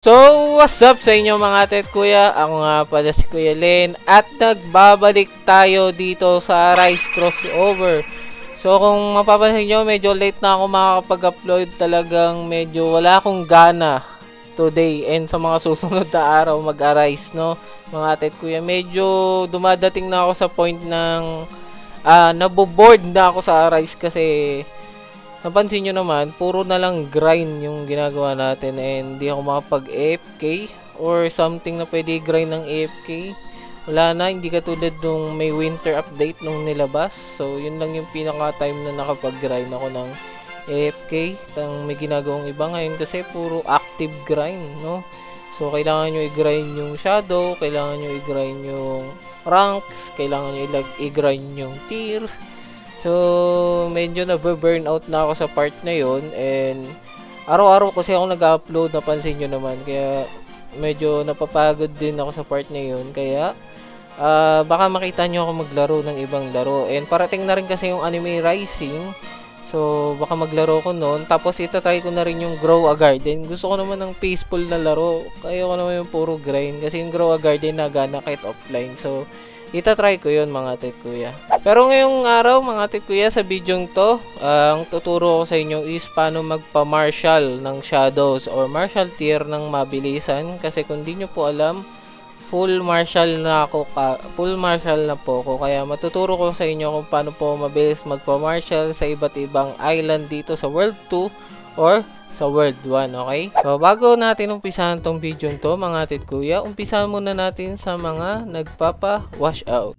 So, what's up sa inyo mga ate at kuya? Ako nga pala si Kuya Len at nagbabalik tayo dito sa Rise Crossover. So, kung mapapansin nyo, medyo late na ako makakapag-upload. Talagang medyo wala akong gana today and sa mga susunod na araw mag-arise, no? Mga ate at kuya, medyo dumadating na ako sa point ng naboboard na ako sa Rise kasi napansin nyo naman, puro na lang grind yung ginagawa natin and hindi ako makapag-AFK or something na pwede grind ng AFK. Wala na, hindi katulad nung may winter update nung nilabas. So, yun lang yung pinaka-time na nakapag-grind ako ng AFK. Tang may ginagawang iba ngayon kasi puro active grind, no? So, kailangan nyo i-grind yung shadow, kailangan nyo i-grind yung ranks, kailangan nyo i-grind yung tiers. So, medyo na-burnout na ako sa part na yon and araw-araw kasi ako nag-upload, napansin nyo naman. Kaya, medyo napapagod din ako sa part na yon. Kaya, baka makita nyo ako maglaro ng ibang laro. And parating na rin kasi yung Anime Rising. So, baka maglaro ko noon. Tapos, itatry ko na rin yung Grow a Garden. Gusto ko naman ng peaceful na laro. Kaya ko naman yung puro grind. Kasi yung Grow a Garden nagana kahit offline. So, itatry ko yun mga ate kuya. Pero ngayong araw mga ate kuya, sa bidyong to, ang tuturo ko sa inyo is paano magpa-martial ng shadows or martial tier ng mabilisan. Kasi kung di nyo po alam, full martial na po ako. Kaya matuturo ko sa inyo kung paano po mabilis magpa-martial sa iba't ibang island dito sa World 2 or sa World 1, okay? So, bago natin umpisahan tong video to, mga atit kuya, umpisahan muna natin sa mga nagpapa-wash out.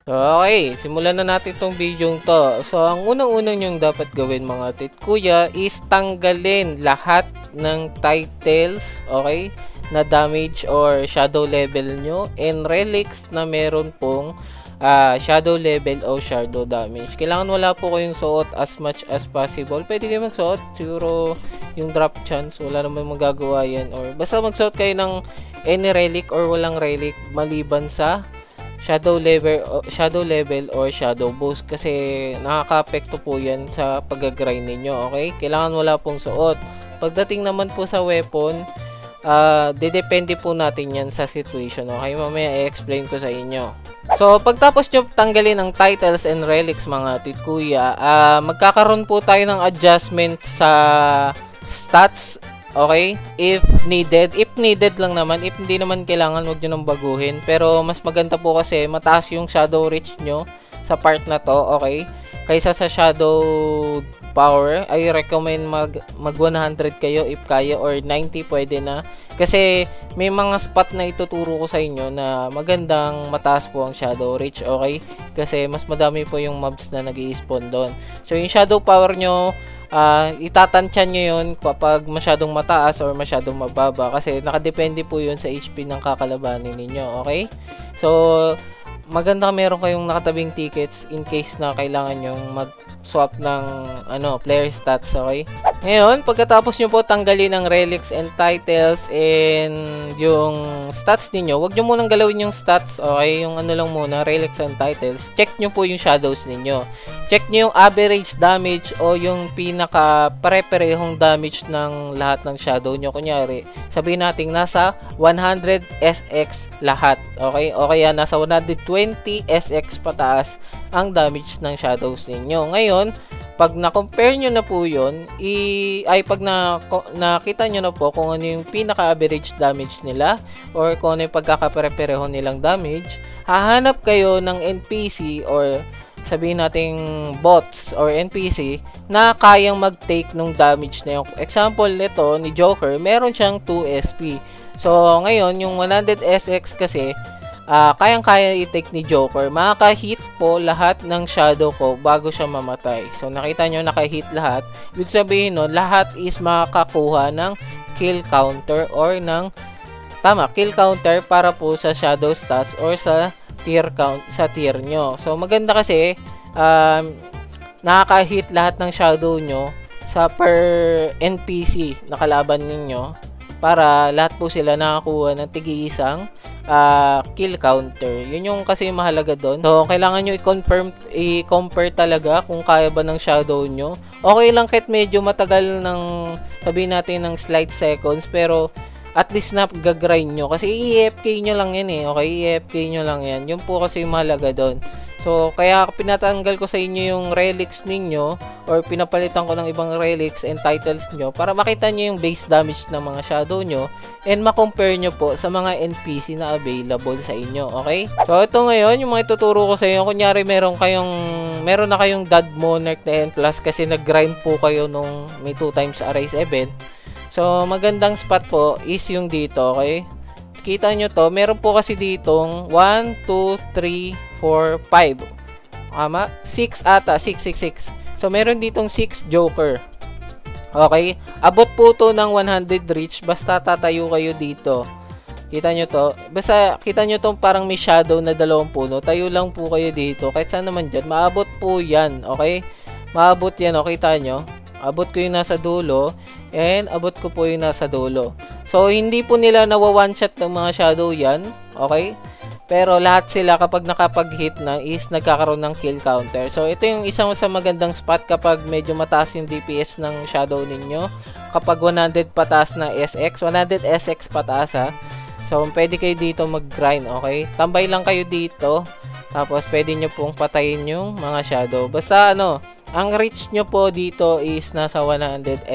Okay, simulan na natin itong video to. So, ang unang-unang yung dapat gawin mga tit kuya is tanggalin lahat ng titles, okay, na damage or shadow level nyo and relics na meron pong shadow level o shadow damage. Kailangan wala po kayong suot as much as possible. Pwede kayo magsuot, siguro yung drop chance, wala naman magagawa yan. Or basta magsuot kayo ng any relic or walang relic maliban sa shadow level or shadow boost kasi nakaka-apekto po yan sa pag-grind ninyo, okay? Kailangan wala pong suot. Pagdating naman po sa weapon, depende po natin yan sa situation, okay? Mamaya i-explain ko sa inyo. So, pagtapos nyo tanggalin ang titles and relics mga titkuya, magkakaroon po tayo ng adjustment sa stats. Okay? If needed lang naman. If hindi naman kailangan, huwag nyo nang baguhin. Pero mas maganda po kasi mataas yung shadow reach nyo sa part na to, okay? Kaysa sa shadow power, I recommend mag 100 kayo if kaya or 90 pwede na. Kasi may mga spot na ituturo ko sa inyo na magandang mataas po ang shadow reach, okay? Kasi mas madami po yung mobs na nag-i-spawn doon. So yung shadow power nyo, itatansyan nyo yun kapag masyadong mataas or masyadong mababa kasi nakadepende po yun sa HP ng kakalabanin ninyo, okay? So, maganda meron kayong nakatabing tickets in case na kailangan nyong mag-swap ng player stats, okay? Ngayon, pagkatapos nyo po tanggalin ang relics and titles and yung stats ninyo, wag nyo munang galawin yung stats, okay? Yung lang muna, relics and titles. Check nyo po yung shadows ninyo. Check nyo yung average damage o yung pinaka pare-parehong damage ng lahat ng shadow nyo. Kunyari, sabihin natin nasa 100 SX lahat, okay? O kaya nasa 120 SX pataas ang damage ng shadows ninyo. Ngayon, pag na-compare nyo na po yun, pag nakita nyo na po kung ano yung pinaka-average damage nila or kung ano yung pagkakapare-pareho nilang damage, hahanap kayo ng NPC or sabihin nating bots or NPC na kayang mag-take nung damage na yung example nito ni Joker, meron siyang 2 SP. So, ngayon, yung 100 SX kasi, kayang-kaya i-take ni Joker. Makaka-hit po lahat ng shadow ko bago siya mamatay. So, nakita nyo, naka-hit lahat. Ibig sabihin nun, lahat is makakakuha ng kill counter or ng kill counter para po sa shadow stats or sa tier count, sa tier nyo. So, maganda kasi, nakaka-hit lahat ng shadow nyo sa per NPC na kalaban ninyo para lahat po sila nakakuha ng tig-iisang kill counter. Yun yung kasi mahalaga doon. So, kailangan nyo i-compare talaga kung kaya ba ng shadow nyo. Okay lang kahit medyo matagal ng, sabihin natin, ng slight seconds, pero at least na gagrind nyo. Kasi i-EFK nyo lang yan eh. Okay, i-EFK nyo lang yan. Yun po kasi mahalaga doon. So, kaya pinatanggal ko sa inyo yung relics ninyo or pinapalitan ko ng ibang relics and titles nyo para makita nyo yung base damage ng mga shadow nyo and makompare nyo po sa mga NPC na available sa inyo. Okay? So, ito ngayon, yung mga ituturo ko sa inyo. Kunyari, meron na kayong Dad Monarch na N+, kasi nag-grind po kayo nung may 2 times Arise event. So, magandang spot po is yung dito. Okay? Kita nyo to, meron po kasi ditong 1, 2, 3, 4, 5. Tama? 6 ata. 6. So, meron ditong 6 Joker. Okay? Abot po to ng 100 reach. Basta tatayo kayo dito. Kita nyo to? Basta kita nyo to parang may shadow na 2 puno. Tayo lang po kayo dito. Kahit saan naman dyan. Maabot po yan. Okay? Maabot yan. O, kita nyo? Abot ko yung nasa dulo. And abot ko po yung nasa dulo. So, hindi po nila nawa-one-shot ng mga shadow yan. Okay? Pero lahat sila kapag nakapag-hit na is nagkakaroon ng kill counter. So, ito yung isang sa magandang spot kapag medyo mataas yung DPS ng shadow ninyo. Kapag 100 pataas na SX. 100 SX pataas ha. So, pwede kayo dito mag-grind. Okay? Tambay lang kayo dito. Tapos, pwede nyo pong patayin yung mga shadow. Basta ano, ang reach nyo po dito is nasa 100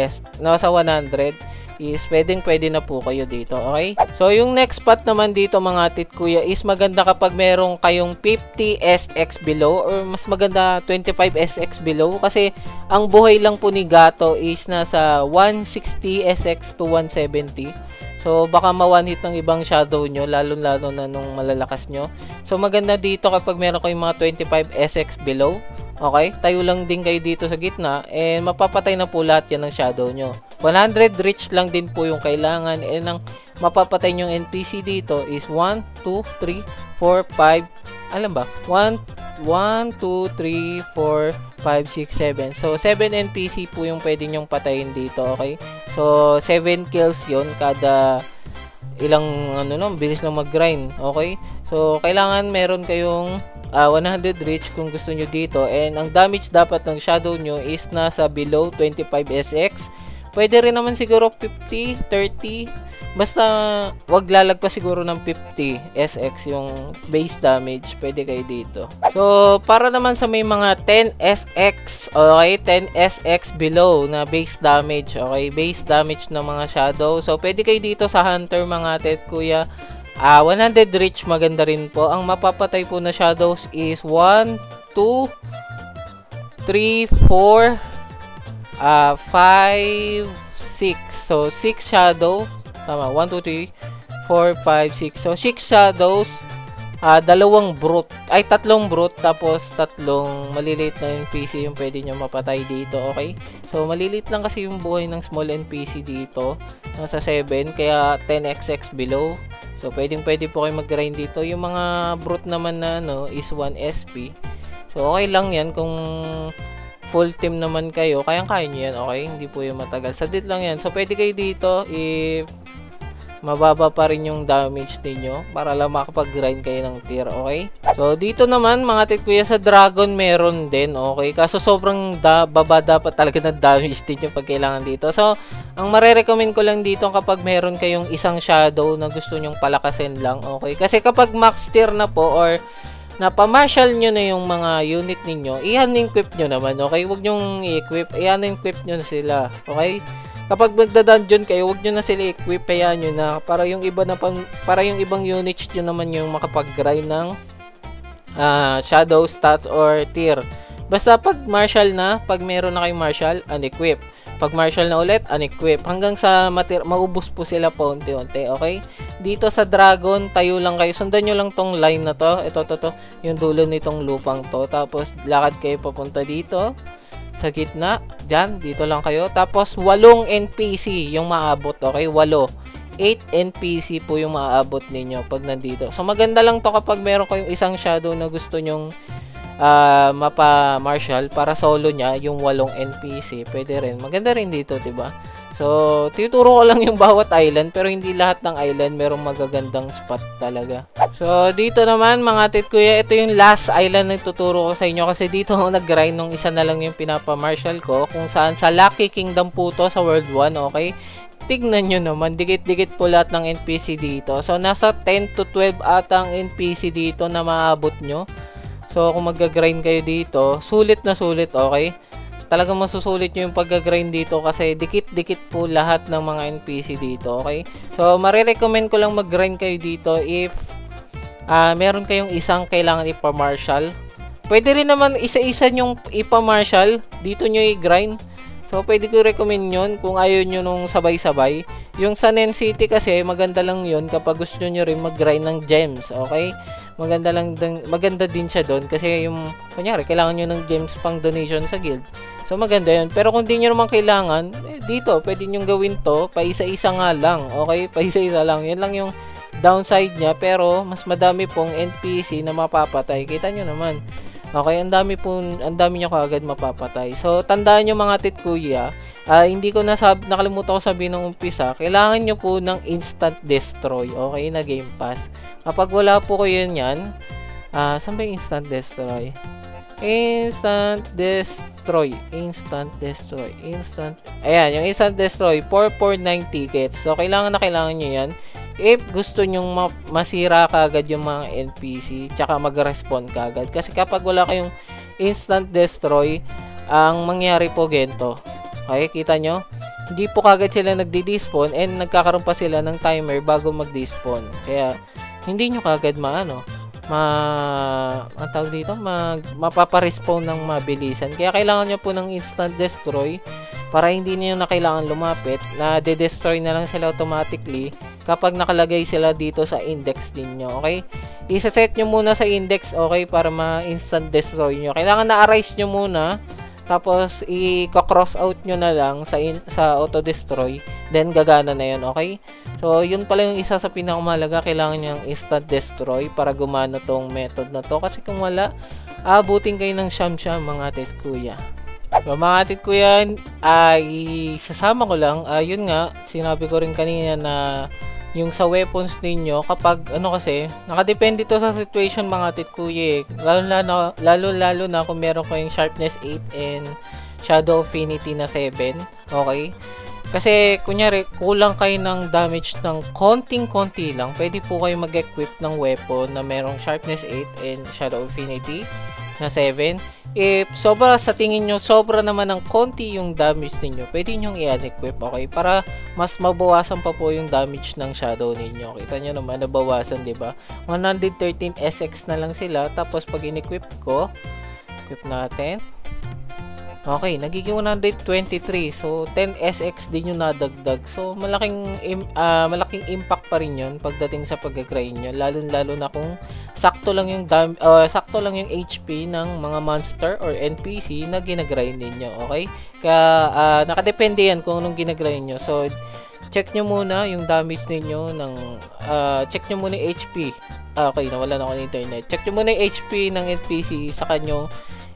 is pwede na po kayo dito, okay? So, yung next spot naman dito mga titkuya is maganda kapag meron kayong 50 SX below or mas maganda 25 SX below kasi ang buhay lang po ni Gato is nasa 160 SX to 170. So, baka ma-one hit ng ibang shadow nyo, lalo-lalo na nung malalakas nyo. So, maganda dito kapag meron kayong mga 25 SX below. Okay? Tayo lang din kayo dito sa gitna and mapapatay na po lahat yan ng shadow nyo. 100 reach lang din po yung kailangan and ang mapapatay yung NPC dito is 1, 2, 3, 4, 5. Alam ba? 1, 2, 3, 4, 5, 6, 7. So, 7 NPC po yung pwede nyong patayin dito. Okay? So, 7 kills yon kada ilang bilis lang mag-grind. Okay? So, kailangan meron kayong 100 reach kung gusto nyo dito. And ang damage dapat ng shadow nyo is nasa below 25 SX. Pwede rin naman siguro 50, 30. Basta wag lalagpas siguro ng 50 SX yung base damage. Pwede kayo dito. So, para naman sa may mga 10 SX, okay, 10 SX below na base damage, okay, base damage ng mga shadow. So, pwede kayo dito sa Hunter mga kuya. 100 reach maganda rin po. Ang mapapatay po na shadows is 1, 2, 3, 4, 5, 6. So, 6 shadow. Tama, 1, 2, 3, 4, 5, 6. So, 6 shadows. 2 brute. Ay, 3 brute. Tapos, 3 maliliit na NPC yung pwede nyo mapatay dito. Okay? So, maliliit lang kasi yung buhay ng small NPC dito. Nasa 7. Kaya, 10xx below. So, pwede po kayo mag-grind dito. Yung mga brute naman na is 1 SP. So, okay lang yan kung full team naman kayo. Kayang-kaya nyo yan. Okay? Hindi po yung matagal. Sadit lang yan. So, pwede kayo dito if mababa pa rin yung damage ninyo para lang makapag-grind kayo ng tier. Okay? So, dito naman, mga titkuya, sa Dragon meron din. Okay? Kaso, sobrang baba dapat talaga ng damage ninyo pag kailangan dito. So, ang marerecommend ko lang dito kapag meron kayong isang shadow na gusto nyong palakasin lang. Okay? Kasi kapag max tier na po or napamarshal nyo na yung mga unit ninyo, i-equip nyo naman. Okay? Huwag nyong i-equip. I-equip nyo na sila. Okay? Kapag magda-dungeon kayo, huwag nyo na sila equip, hayaan nyo na para yung ibang units nyo naman yung makapag-grind ng shadow, stats, or tier. Basta pag martial na, pag meron na kayong martial, unequip. Pag martial na ulit, unequip. Hanggang sa maubos po sila po unti-unti, okay? Dito sa Dragon, tayo lang kayo. Sundan nyo lang tong line na to. Ito, yung dulo nitong lupang to. Tapos, lakad kayo papunta dito. Sa gitna, dyan, dito lang kayo. Tapos, 8 NPC yung maabot, okay? 8 NPC po yung maabot ninyo pag nandito. So, maganda lang to kapag meron kayong isang shadow na gusto nyong mapa Marshall para solo niya yung 8 NPC. Pwede rin. Maganda rin dito, 'di ba? So, tuturo ko lang yung bawat island pero hindi lahat ng island merong magagandang spot talaga. So, dito naman mga tit kuya, ito yung last island na tuturo ko sa inyo kasi dito ako nag-grind nung isa na lang yung pinapa-marshal ko kung saan sa Lucky Kingdom po to sa World 1, okay? Tignan nyo naman, dikit-dikit po lahat ng NPC dito. So, nasa 10 to 12 ata ang NPC dito na maabot nyo. So, kung mag-grind kayo dito, sulit na sulit, okay? Talagang masusulit nyo yung pag-grind dito kasi dikit-dikit po lahat ng mga NPC dito, okay? So, marirecommend ko lang mag-grind kayo dito if meron kayong isang kailangan ipa-marshal. Pwede rin naman isa-isa nyong ipa-marshal, dito nyo i-grind. So, pwede ko recommend yun kung ayaw nyo nung sabay-sabay. Yung sa Nen City kasi, maganda lang yun kapag gusto nyo rin mag-grind ng gems, okay? Maganda din siya doon kasi yung, kunyari, kailangan nyo ng gems pang donation sa guild. So, maganda yun. Pero kung di nyo naman kailangan, dito, pwede nyo gawin to, pa isa-isa nga lang, okay? Pa isa-isa lang. Yan lang yung downside niya, pero mas madami pong NPC na mapapatay. Kita nyo naman. Okay, ang dami nyo kaagad mapapatay. So, tandaan nyo mga tit kuya, hindi ko nakalimutan ko sabihin ng umpisa, kailangan nyo po ng instant destroy, okay, na game pass. Kapag wala po kayo yan, saan ba yung instant destroy? Ayan, yung instant destroy, 449 tickets. So, kailangan nyo yan. If gusto nyong masira kagad yung mga NPC, tsaka mag-respawn kagad. Kasi kapag wala kayong instant destroy, ang mangyari po gento. Okay, kita nyo? Hindi po kagad sila nagdi-despawn and nagkakaroon pa sila ng timer bago mag-despawn. Kaya, hindi nyo kagad mapapa-respawn ng mabilisan. Kaya kailangan nyo po ng instant destroy para hindi nyo na kailangan lumapit, na de-destroy na lang sila automatically kapag nakalagay sila dito sa index ninyo, okay? Isa-set nyo muna sa index, okay, para ma-instant destroy nyo. Kailangan na-arise nyo muna, tapos i-cross out nyo na lang sa auto-destroy, then gagana na yun, okay? So, yun pala yung isa sa pinakamahalaga, kailangan nyo ng instant destroy para gumana tong method na to. Kasi kung wala, abutin kayo ng siyam-siyam mga tit kuya. So, mga tit kuya, isasama ko lang, yun nga, sinabi ko rin kanina na yung sa weapons ninyo, kapag kasi, nakadepende to sa situation mga tit kuya. Lalo na kung meron kayong sharpness 8 and shadow affinity na 7, okay? Kasi, kunyari, kulang kayo ng damage ng konting-konti lang, pwede po kayo mag-equip ng weapon na merong sharpness 8 and shadow affinity na 7. If sa tingin nyo, sobra naman ng konti yung damage ninyo, pwede nyo i-unequip, okay? Para mas mabawasan pa po yung damage ng shadow ninyo. Kita nyo naman, nabawasan, diba? 113 SX na lang sila, tapos pag in-equip ko, equip natin. Okay, nagiging 123. So, 10 SX din yung nadagdag. So, malaking impact pa rin yun pagdating sa pag-grind nyo. Lalo na kung sakto lang yung HP ng mga monster or NPC na ginagrind ninyo. Okay? Kaya, nakadepende yan kung anong ginagrind nyo. So, check nyo muna yung damage ninyo check nyo muna yung HP. Okay, nawala na ako ng internet. Check nyo muna yung HP ng NPC sa kanyo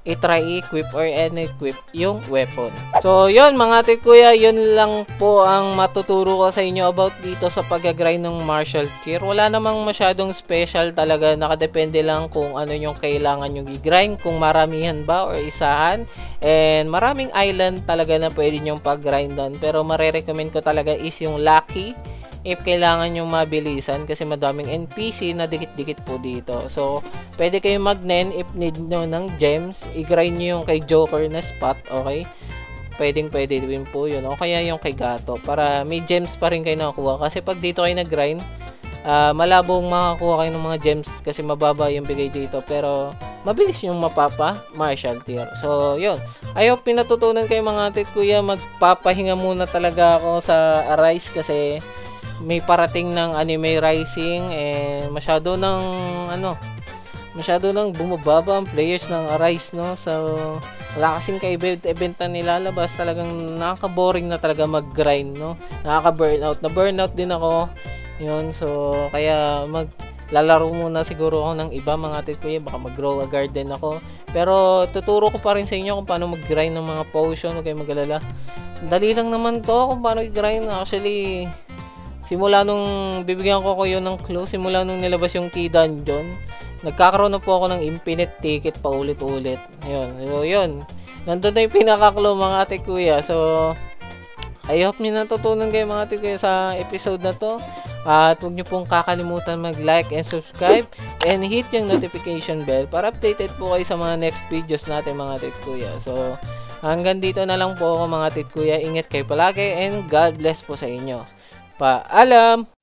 i-try equip or unequip yung weapon. So, yun mga tit kuya, yun lang po ang matuturo ko sa inyo about dito sa pag-grind ng martial tier. Wala namang masyadong special talaga, nakadepende lang kung ano yung kailangan nyo i-grind, kung maramihan ba or isahan. And maraming island talaga na pwede nyong pag-grindan, pero marirecommend ko talaga is yung Lucky, if kailangan nyo mabilisan kasi madaming NPC na dikit-dikit po dito. So, pwede kayo mag-nen if need nyo ng gems. I-grind nyo yung kay Joker na spot, okay? Pwede din po yun. O kaya yung kay Gato para may gems pa rin kayo nakakuha. Kasi pag dito kayo nag-grind, malabong makakuha kayo ng mga gems kasi mababa yung bigay dito. Pero, mabilis yung martial tier. So, yun. I hope pinatutunan kayo mga tit kuya. Magpapahinga muna talaga ako sa Arise kasi may parating ng anime rising masyado nang bumababa ang players ng Arise, no? So, wala kasing ka-event na nilalabas. Talagang nakaka-boring na talaga mag-grind, no? Nakaka-burnout. Na-burnout din ako. Yun, so, kaya lalaro muna siguro ako ng iba mga tit kuya, baka mag-grow a garden ako. Pero tuturo ko pa rin sa inyo kung paano mag-grind ng mga potion, huwag kayong mag-alala. Dali lang naman to kung paano i-grind. Actually, simula nung bibigyan ko kayo ng clue, simula nung nilabas yung key dungeon, nagkakaroon na po ako ng infinite ticket pa ulit-ulit. Ayun, so yun. Nandun na yung pinaka-clue mga ate kuya. So, I hope nyo natutunan kayo mga ate kuya sa episode na to. At huwag nyo pong kakalimutan mag-like and subscribe and hit yung notification bell para updated po kayo sa mga next videos natin mga ate kuya. So, hanggang dito na lang po ako mga ate kuya. Ingat kayo palagi and God bless po sa inyo. Paalam!